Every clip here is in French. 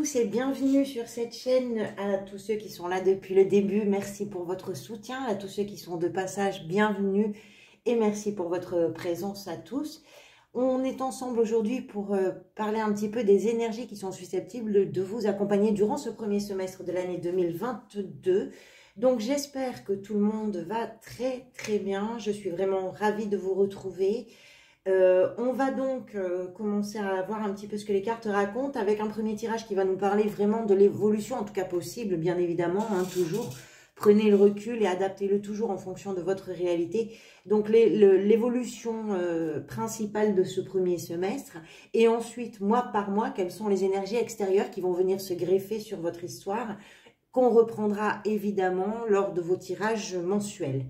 tous et bienvenue sur cette chaîne. À tous ceux qui sont là depuis le début, merci pour votre soutien. À tous ceux qui sont de passage, bienvenue et merci pour votre présence à tous. On est ensemble aujourd'hui pour parler un petit peu des énergies qui sont susceptibles de vous accompagner durant ce premier semestre de l'année 2022. Donc j'espère que tout le monde va très bien. Je suis vraiment ravie de vous retrouver. On va donc commencer à voir un petit peu ce que les cartes racontent avec un premier tirage qui va nous parler vraiment de l'évolution, en tout cas possible, bien évidemment, hein, toujours. Prenez le recul et adaptez-le toujours en fonction de votre réalité. Donc l'évolution principale de ce premier semestre et ensuite, mois par mois, quelles sont les énergies extérieures qui vont venir se greffer sur votre histoire, qu'on reprendra évidemment lors de vos tirages mensuels.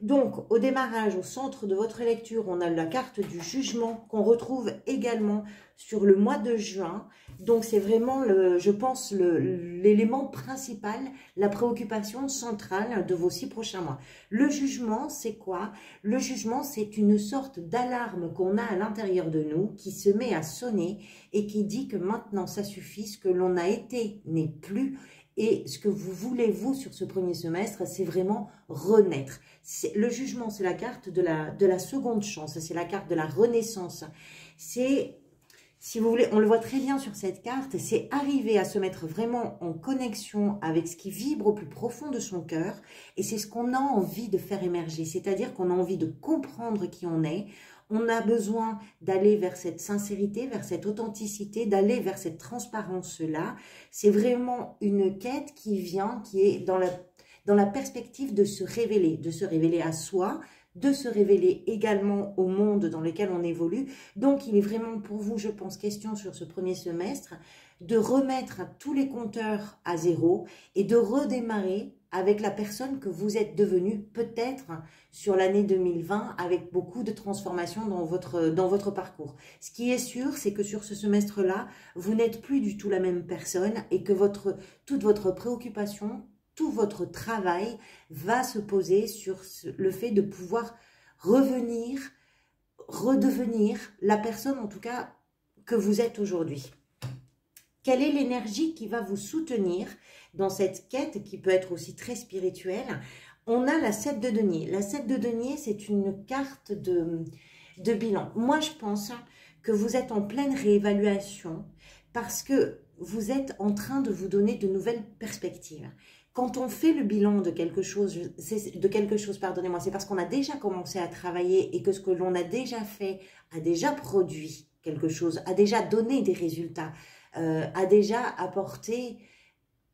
Donc, au démarrage, au centre de votre lecture, on a la carte du jugement qu'on retrouve également sur le mois de juin. Donc, c'est vraiment, je pense, l'élément principal, la préoccupation centrale de vos 6 prochains mois. Le jugement, c'est quoi? Le jugement, c'est une sorte d'alarme qu'on a à l'intérieur de nous qui se met à sonner et qui dit que maintenant, ça suffit, ce que l'on a été n'est plus. Et ce que vous voulez, vous, sur ce premier semestre, c'est vraiment renaître. Le jugement, c'est la carte de la seconde chance, c'est la carte de la renaissance. C'est, si vous voulez, on le voit très bien sur cette carte, c'est arriver à se mettre vraiment en connexion avec ce qui vibre au plus profond de son cœur. Et c'est ce qu'on a envie de faire émerger, c'est-à-dire qu'on a envie de comprendre qui on est. On a besoin d'aller vers cette sincérité, vers cette authenticité, d'aller vers cette transparence-là. C'est vraiment une quête qui vient, qui est dans la perspective de se révéler à soi, de se révéler également au monde dans lequel on évolue. Donc, il est vraiment pour vous, je pense, question sur ce premier semestre, de remettre tous les compteurs à zéro et de redémarrer avec la personne que vous êtes devenue peut-être sur l'année 2020 avec beaucoup de transformations dans votre parcours. Ce qui est sûr, c'est que sur ce semestre-là, vous n'êtes plus du tout la même personne et que toute votre préoccupation, tout votre travail va se poser sur le fait de pouvoir revenir, redevenir la personne en tout cas que vous êtes aujourd'hui. Quelle est l'énergie qui va vous soutenir dans cette quête qui peut être aussi très spirituelle? On a la 7 de denier. La 7 de denier, c'est une carte de bilan. Moi, je pense que vous êtes en pleine réévaluation parce que vous êtes en train de vous donner de nouvelles perspectives. Quand on fait le bilan de quelque chose, pardonnez-moi, c'est parce qu'on a déjà commencé à travailler et que ce que l'on a déjà fait a déjà produit quelque chose, a déjà donné des résultats. A déjà apporté,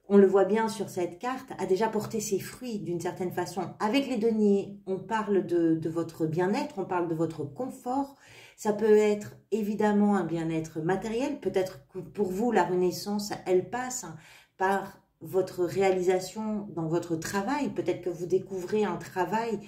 on le voit bien sur cette carte, a déjà porté ses fruits d'une certaine façon. Avec les deniers, on parle de votre bien-être, on parle de votre confort. Ça peut être évidemment un bien-être matériel. Peut-être que pour vous, la renaissance, elle passe par votre réalisation dans votre travail. Peut-être que vous découvrez un travail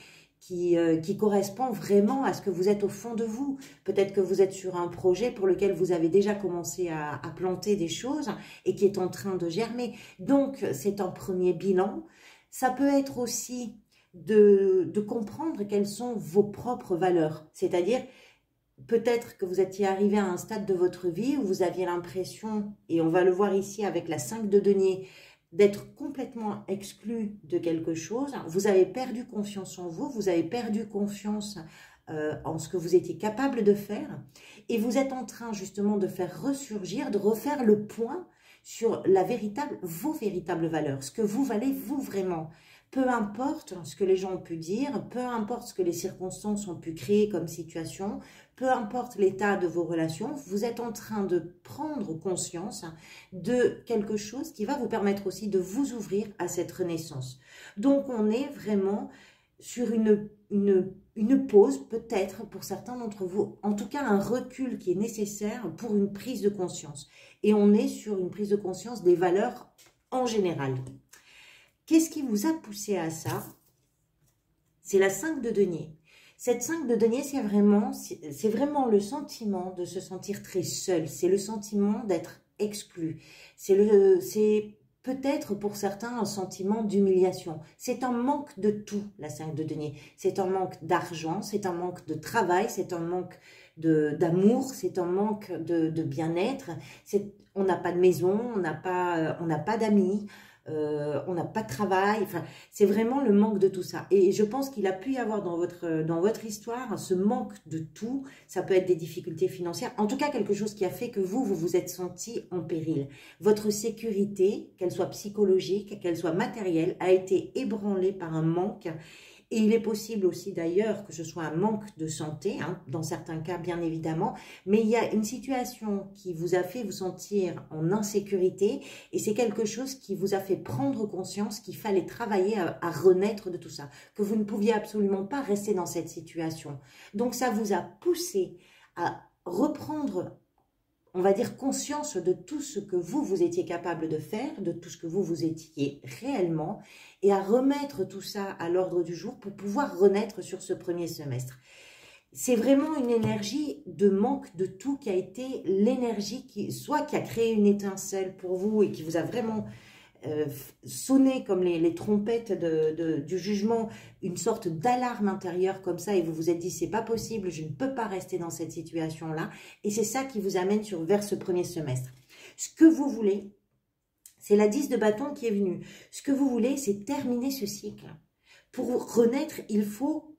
qui correspond vraiment à ce que vous êtes au fond de vous. Peut-être que vous êtes sur un projet pour lequel vous avez déjà commencé à planter des choses et qui est en train de germer. Donc, c'est un premier bilan. Ça peut être aussi de comprendre quelles sont vos propres valeurs. C'est-à-dire, peut-être que vous étiez arrivé à un stade de votre vie où vous aviez l'impression, et on va le voir ici avec la 5 de denier, d'être complètement exclu de quelque chose. Vous avez perdu confiance en vous, vous avez perdu confiance en ce que vous étiez capable de faire. Et vous êtes en train justement de faire ressurgir, de refaire le point sur vos véritables valeurs, ce que vous valez vous vraiment. Peu importe ce que les gens ont pu dire, peu importe ce que les circonstances ont pu créer comme situation, peu importe l'état de vos relations, vous êtes en train de prendre conscience de quelque chose qui va vous permettre aussi de vous ouvrir à cette renaissance. Donc, on est vraiment sur une pause, peut-être pour certains d'entre vous, en tout cas un recul qui est nécessaire pour une prise de conscience. Et on est sur une prise de conscience des valeurs en général. Qu'est-ce qui vous a poussé à ça? C'est la 5 de denier. Cette 5 de denier, c'est vraiment le sentiment de se sentir très seul. C'est le sentiment d'être exclu. C'est peut-être pour certains un sentiment d'humiliation. C'est un manque de tout, la 5 de denier. C'est un manque d'argent, c'est un manque de travail, c'est un manque d'amour, c'est un manque de bien-être. On n'a pas de maison, on n'a pas d'amis, on n'a pas de travail. Enfin, c'est vraiment le manque de tout ça. Et je pense qu'il a pu y avoir dans votre histoire ce manque de tout. Ça peut être des difficultés financières. En tout cas, quelque chose qui a fait que vous vous êtes senti en péril. Votre sécurité, qu'elle soit psychologique, qu'elle soit matérielle, a été ébranlée par un manque. Et il est possible aussi d'ailleurs que ce soit un manque de santé, hein, dans certains cas bien évidemment, mais il y a une situation qui vous a fait vous sentir en insécurité et c'est quelque chose qui vous a fait prendre conscience qu'il fallait travailler à renaître de tout ça, que vous ne pouviez absolument pas rester dans cette situation. Donc ça vous a poussé à reprendre, on va dire, conscience de tout ce que vous étiez capable de faire, de tout ce que vous étiez réellement, et à remettre tout ça à l'ordre du jour pour pouvoir renaître sur ce premier semestre. C'est vraiment une énergie de manque de tout qui a été l'énergie soit qui a créé une étincelle pour vous et qui vous a vraiment sonné comme les trompettes du jugement, une sorte d'alarme intérieure comme ça, et vous vous êtes dit c'est pas possible, je ne peux pas rester dans cette situation là, et c'est ça qui vous amène vers ce premier semestre. Ce que vous voulez, c'est la 10 de bâton qui est venue. Ce que vous voulez, c'est terminer ce cycle. Pour renaître, il faut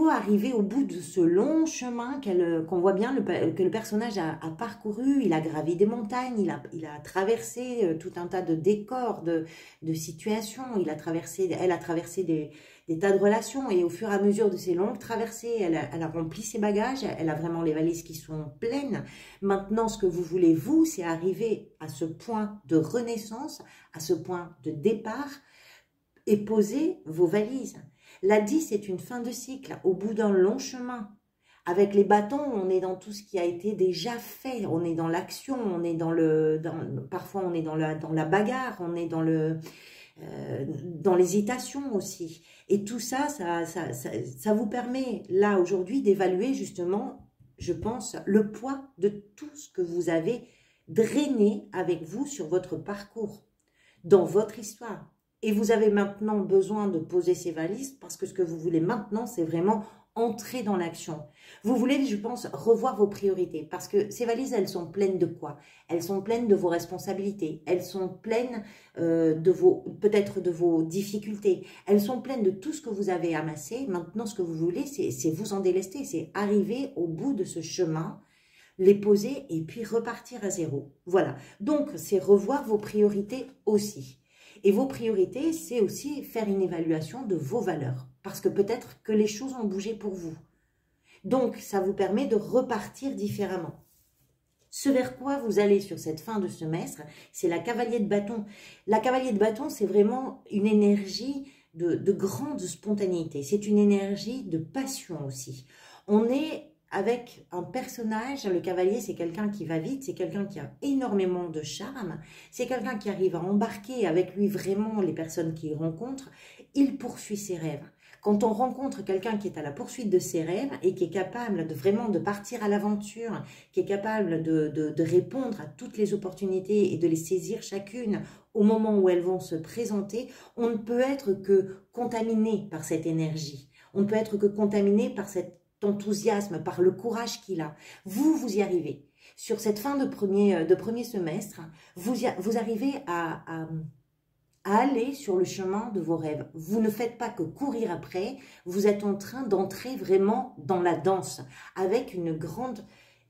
arriver au bout de ce long chemin qu'on voit bien que le personnage a parcouru. Il a gravi des montagnes, il a traversé tout un tas de décors, de situations. Elle a traversé des tas de relations. Et au fur et à mesure de ces longues traversées, elle a rempli ses bagages. Elle a vraiment les valises qui sont pleines. Maintenant, ce que vous voulez, vous, c'est arriver à ce point de renaissance, à ce point de départ et poser vos valises. La 10 est une fin de cycle, au bout d'un long chemin. Avec les bâtons, on est dans tout ce qui a été déjà fait. On est dans l'action, on est parfois on est dans la bagarre, on est dans l'hésitation aussi. Et tout ça, ça vous permet, là, aujourd'hui, d'évaluer justement, je pense, le poids de tout ce que vous avez drainé avec vous sur votre parcours, dans votre histoire. Et vous avez maintenant besoin de poser ces valises parce que ce que vous voulez maintenant, c'est vraiment entrer dans l'action. Vous voulez, je pense, revoir vos priorités parce que ces valises, elles sont pleines de quoi? Elles sont pleines de vos responsabilités, elles sont pleines peut-être de vos difficultés, elles sont pleines de tout ce que vous avez amassé. Maintenant, ce que vous voulez, c'est vous en délester, c'est arriver au bout de ce chemin, les poser et puis repartir à zéro. Voilà, donc c'est revoir vos priorités aussi. Et vos priorités, c'est aussi faire une évaluation de vos valeurs. Parce que peut-être que les choses ont bougé pour vous. Donc, ça vous permet de repartir différemment. Ce vers quoi vous allez sur cette fin de semestre, c'est la cavalier de bâton. La cavalier de bâton, c'est vraiment une énergie de grande spontanéité. C'est une énergie de passion aussi. On est avec un personnage, le cavalier, c'est quelqu'un qui va vite, c'est quelqu'un qui a énormément de charme, c'est quelqu'un qui arrive à embarquer avec lui vraiment les personnes qu'il rencontre, il poursuit ses rêves. Quand on rencontre quelqu'un qui est à la poursuite de ses rêves et qui est capable vraiment de partir à l'aventure, qui est capable de répondre à toutes les opportunités et de les saisir chacune au moment où elles vont se présenter, on ne peut être que contaminé par cette énergie. On ne peut être que contaminé par cet enthousiasme, par le courage qu'il a. Vous y arrivez. Sur cette fin de premier semestre, vous arrivez à aller sur le chemin de vos rêves. Vous ne faites pas que courir après, vous êtes en train d'entrer vraiment dans la danse, avec une grande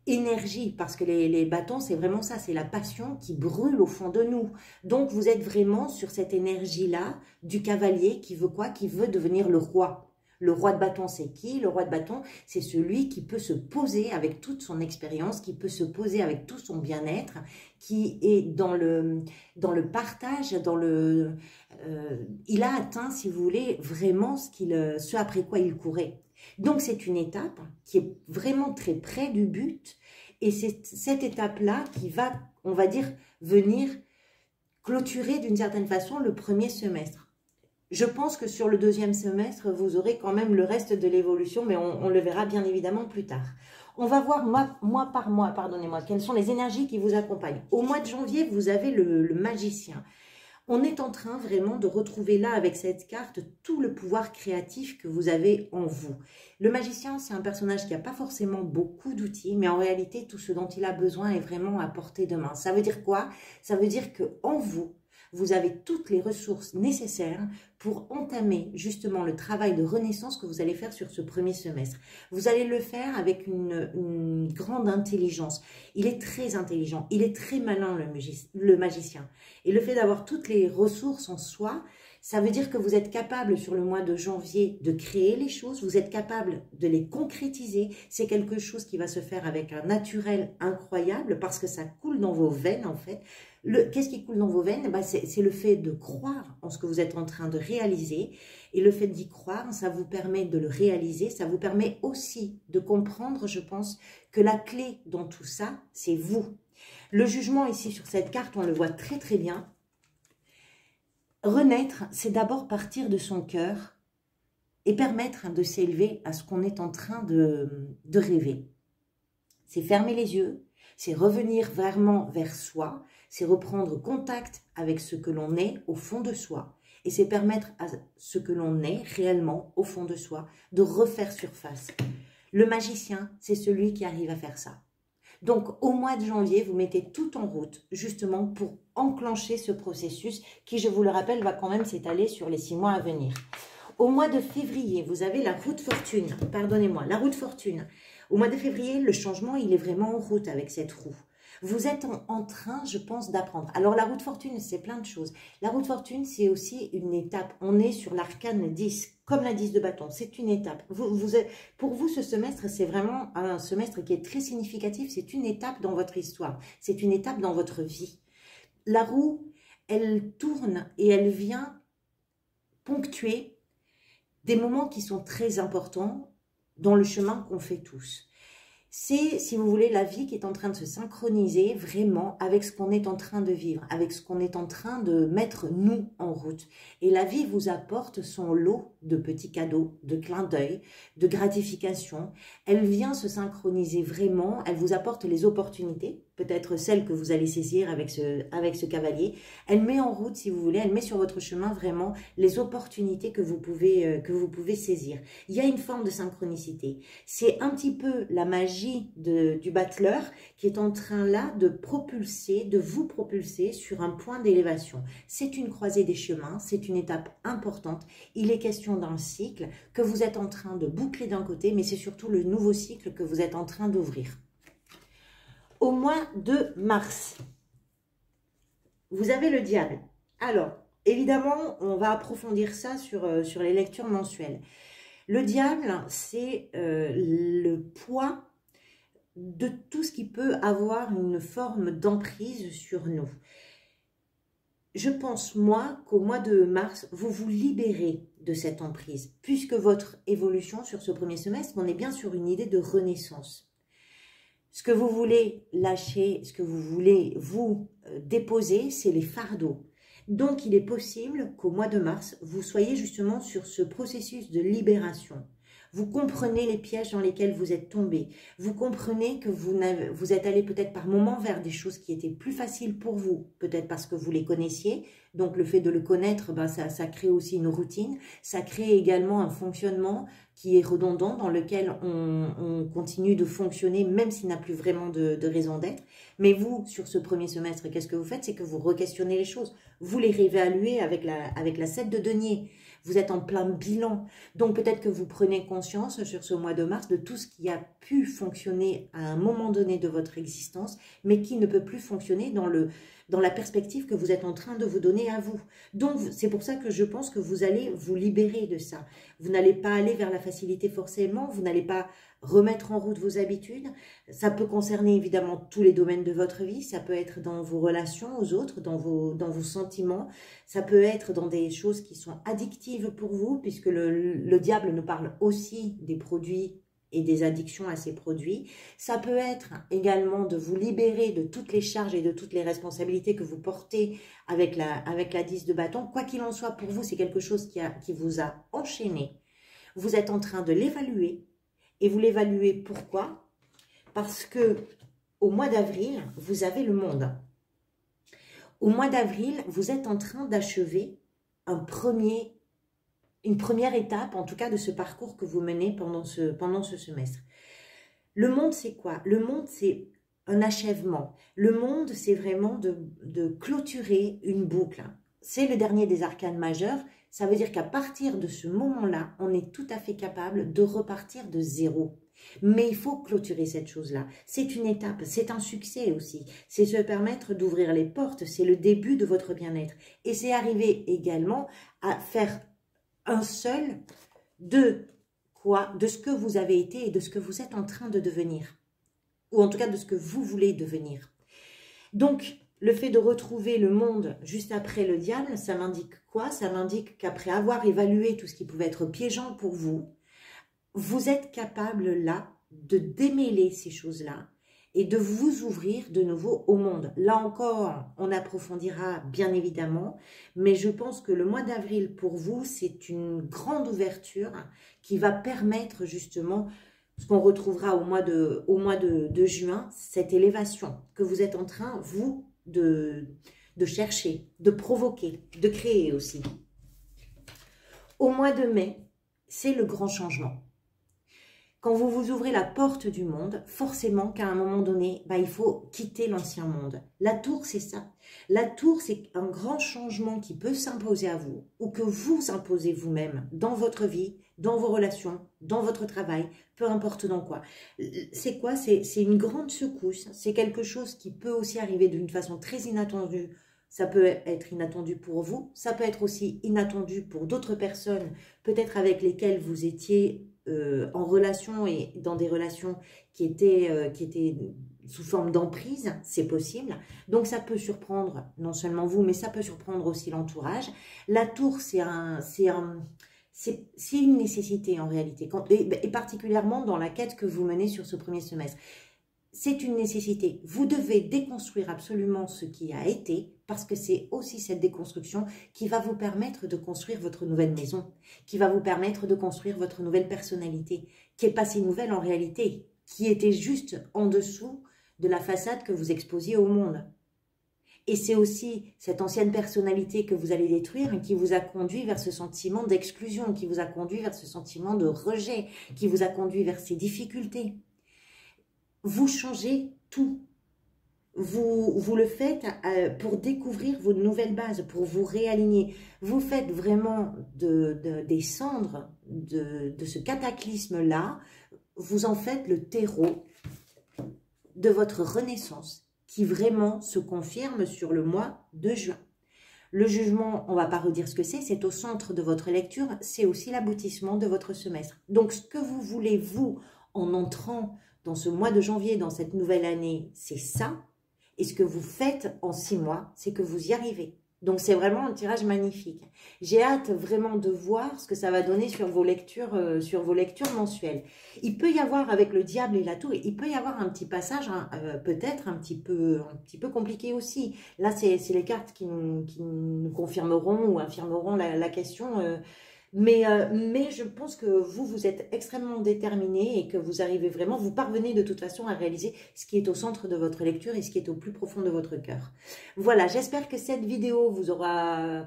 énergie, parce que les bâtons, c'est vraiment ça, c'est la passion qui brûle au fond de nous. Donc, vous êtes vraiment sur cette énergie-là du cavalier qui veut quoi? Qui veut devenir le roi. Le roi de bâton, c'est qui? Le roi de bâton, c'est celui qui peut se poser avec toute son expérience, qui peut se poser avec tout son bien-être, qui est dans le partage, il a atteint, si vous voulez, vraiment ce après quoi il courait. Donc, c'est une étape qui est vraiment très près du but, et c'est cette étape-là qui va, on va dire, venir clôturer d'une certaine façon le premier semestre. je pense que sur le deuxième semestre, vous aurez quand même le reste de l'évolution, mais on le verra bien évidemment plus tard. On va voir mois par mois, pardonnez-moi, quelles sont les énergies qui vous accompagnent. Au mois de janvier, vous avez le magicien. On est en train vraiment de retrouver là, avec cette carte, tout le pouvoir créatif que vous avez en vous. Le magicien, c'est un personnage qui n'a pas forcément beaucoup d'outils, mais en réalité, tout ce dont il a besoin est vraiment à portée de main. Ça veut dire quoi? Ça veut dire qu'en vous, vous avez toutes les ressources nécessaires pour entamer justement le travail de renaissance que vous allez faire sur ce premier semestre. Vous allez le faire avec une grande intelligence. Il est très intelligent, il est très malin le magicien. Et le fait d'avoir toutes les ressources en soi, ça veut dire que vous êtes capable sur le mois de janvier de créer les choses, vous êtes capable de les concrétiser. C'est quelque chose qui va se faire avec un naturel incroyable parce que ça coule dans vos veines en fait. Qu'est-ce qui coule dans vos veines? C'est le fait de croire en ce que vous êtes en train de réaliser. Et le fait d'y croire, ça vous permet de le réaliser. Ça vous permet aussi de comprendre, je pense, que la clé dans tout ça, c'est vous. Le jugement ici sur cette carte, on le voit très très bien. Renaître, c'est d'abord partir de son cœur et permettre de s'élever à ce qu'on est en train de rêver. C'est fermer les yeux, c'est revenir vraiment vers soi, c'est reprendre contact avec ce que l'on est au fond de soi. Et c'est permettre à ce que l'on est réellement au fond de soi de refaire surface. Le magicien, c'est celui qui arrive à faire ça. Donc, au mois de janvier, vous mettez tout en route, justement, pour enclencher ce processus qui, je vous le rappelle, va quand même s'étaler sur les 6 mois à venir. Au mois de février, vous avez la roue de fortune. Pardonnez-moi, la roue de fortune. Au mois de février, le changement, il est vraiment en route avec cette roue. Vous êtes en train, je pense, d'apprendre. Alors, la roue de fortune, c'est plein de choses. La roue de fortune, c'est aussi une étape. On est sur l'arcane 10, comme la 10 de bâton. C'est une étape. Pour vous, ce semestre, c'est vraiment un semestre qui est très significatif. C'est une étape dans votre histoire. C'est une étape dans votre vie. La roue, elle tourne et elle vient ponctuer des moments qui sont très importants dans le chemin qu'on fait tous. C'est, si vous voulez, la vie qui est en train de se synchroniser vraiment avec ce qu'on est en train de vivre, avec ce qu'on est en train de mettre nous en route. Et la vie vous apporte son lot de petits cadeaux, de clins d'œil, de gratification. Elle vient se synchroniser vraiment, elle vous apporte les opportunités, peut-être celles que vous allez saisir avec ce cavalier. Elle met en route, si vous voulez, elle met sur votre chemin vraiment les opportunités que vous pouvez saisir. Il y a une forme de synchronicité. C'est un petit peu la magie du battleur qui est en train là de vous propulser sur un point d'élévation. C'est une croisée des chemins, c'est une étape importante. Il est question d'un cycle que vous êtes en train de boucler d'un côté, mais c'est surtout le nouveau cycle que vous êtes en train d'ouvrir. Au mois de mars, vous avez le diable. Alors, évidemment, on va approfondir ça sur les lectures mensuelles. Le diable, c'est le poids de tout ce qui peut avoir une forme d'emprise sur nous. Je pense, moi, qu'au mois de mars, vous vous libérez de cette emprise, puisque votre évolution sur ce premier semestre, on est bien sur une idée de renaissance. Ce que vous voulez lâcher, ce que vous voulez vous déposer, c'est les fardeaux. Donc, il est possible qu'au mois de mars, vous soyez justement sur ce processus de libération. Vous comprenez les pièges dans lesquels vous êtes tombé. Vous comprenez que vous êtes allé peut-être par moments vers des choses qui étaient plus faciles pour vous, peut-être parce que vous les connaissiez. Donc, le fait de le connaître, ça crée aussi une routine. Ça crée également un fonctionnement qui est redondant, dans lequel on continue de fonctionner, même s'il n'a plus vraiment de raison d'être. Mais vous, sur ce premier semestre, qu'est-ce que vous faites? C'est que vous re-questionnez les choses. Vous les réévaluez avec la 7 de denier. Vous êtes en plein bilan. Donc, peut-être que vous prenez conscience sur ce mois de mars de tout ce qui a pu fonctionner à un moment donné de votre existence, mais qui ne peut plus fonctionner dans la perspective que vous êtes en train de vous donner à vous. Donc, c'est pour ça que je pense que vous allez vous libérer de ça. Vous n'allez pas aller vers la facilité forcément, vous n'allez pas remettre en route vos habitudes. Ça peut concerner évidemment tous les domaines de votre vie, ça peut être dans vos relations aux autres, dans vos sentiments, ça peut être dans des choses qui sont addictives pour vous, puisque le diable nous parle aussi des produits et des addictions à ces produits. Ça peut être également de vous libérer de toutes les charges et de toutes les responsabilités que vous portez avec la 10 de bâton. Quoi qu'il en soit, pour vous, c'est quelque chose qui vous a enchaîné. Vous êtes en train de l'évaluer. Et vous l'évaluez pourquoi? Parce que au mois d'avril, vous avez le monde. Au mois d'avril, vous êtes en train d'achever une première étape, en tout cas de ce parcours que vous menez pendant ce semestre. Le monde, c'est quoi? Le monde, c'est un achèvement. Le monde, c'est vraiment de clôturer une boucle. C'est le dernier des arcanes majeurs. Ça veut dire qu'à partir de ce moment-là, on est tout à fait capable de repartir de zéro. Mais il faut clôturer cette chose-là. C'est une étape, c'est un succès aussi. C'est se permettre d'ouvrir les portes, c'est le début de votre bien-être. Et c'est arriver également à faire un seul de quoi? De ce que vous avez été et de ce que vous êtes en train de devenir. Ou en tout cas de ce que vous voulez devenir. Donc, le fait de retrouver le monde juste après le diable, ça m'indique quoi? Ça m'indique qu'après avoir évalué tout ce qui pouvait être piégeant pour vous, vous êtes capable là de démêler ces choses-là et de vous ouvrir de nouveau au monde. Là encore, on approfondira bien évidemment, mais je pense que le mois d'avril pour vous, c'est une grande ouverture qui va permettre justement ce qu'on retrouvera au mois de juin, cette élévation que vous êtes en train, vous, de chercher, de provoquer, de créer aussi. Au mois de mai, c'est le grand changement. Quand vous vous ouvrez la porte du monde, forcément qu'à un moment donné, il faut quitter l'ancien monde. La tour, c'est ça. La tour, c'est un grand changement qui peut s'imposer à vous ou que vous imposez vous-même dans votre vie, dans vos relations, dans votre travail, peu importe dans quoi. C'est quoi? C'est une grande secousse. C'est quelque chose qui peut aussi arriver d'une façon très inattendue. Ça peut être inattendu pour vous. Ça peut être aussi inattendu pour d'autres personnes, peut-être avec lesquelles vous étiez en relation et dans des relations qui étaient sous forme d'emprise, c'est possible. Donc ça peut surprendre non seulement vous, mais ça peut surprendre aussi l'entourage. La tour, c'est une nécessité en réalité, et particulièrement dans la quête que vous menez sur ce premier semestre. C'est une nécessité. Vous devez déconstruire absolument ce qui a été, parce que c'est aussi cette déconstruction qui va vous permettre de construire votre nouvelle maison, qui va vous permettre de construire votre nouvelle personnalité, qui n'est pas si nouvelle en réalité, qui était juste en dessous de la façade que vous exposiez au monde. Et c'est aussi cette ancienne personnalité que vous allez détruire qui vous a conduit vers ce sentiment d'exclusion, qui vous a conduit vers ce sentiment de rejet, qui vous a conduit vers ces difficultés. Vous changez tout. Vous le faites pour découvrir vos nouvelles bases, pour vous réaligner. Vous faites vraiment des cendres de ce cataclysme-là, vous en faites le terreau de votre renaissance qui vraiment se confirme sur le mois de juin. Le jugement, on ne va pas redire ce que c'est au centre de votre lecture, c'est aussi l'aboutissement de votre semestre. Donc ce que vous voulez, vous, en entrant dans ce mois de janvier, dans cette nouvelle année, c'est ça. Et ce que vous faites en 6 mois, c'est que vous y arrivez. Donc, c'est vraiment un tirage magnifique. J'ai hâte vraiment de voir ce que ça va donner sur vos lectures mensuelles. Il peut y avoir, avec le diable et la tour, il peut y avoir un petit passage, peut-être un petit peu compliqué aussi. Là, c'est les cartes qui nous confirmeront ou infirmeront la question. Mais je pense que vous êtes extrêmement déterminé et que vous arrivez vraiment, vous parvenez de toute façon à réaliser ce qui est au centre de votre lecture et ce qui est au plus profond de votre cœur. Voilà, j'espère que cette vidéo vous aura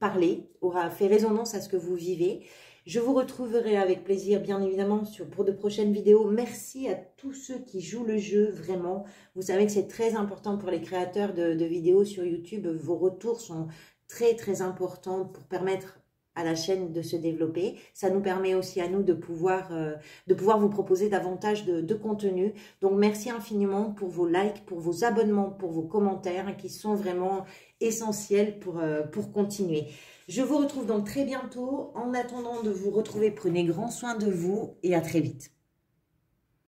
parlé, aura fait résonance à ce que vous vivez. Je vous retrouverai avec plaisir, bien évidemment, pour de prochaines vidéos. Merci à tous ceux qui jouent le jeu, vraiment. Vous savez que c'est très important pour les créateurs de vidéos sur YouTube. Vos retours sont très, très importants pour permettre à la chaîne de se développer. Ça nous permet aussi à nous de pouvoir vous proposer davantage de contenu. Donc, merci infiniment pour vos likes, pour vos abonnements, pour vos commentaires qui sont vraiment essentiels pour continuer. Je vous retrouve donc très bientôt. En attendant de vous retrouver, prenez grand soin de vous et à très vite.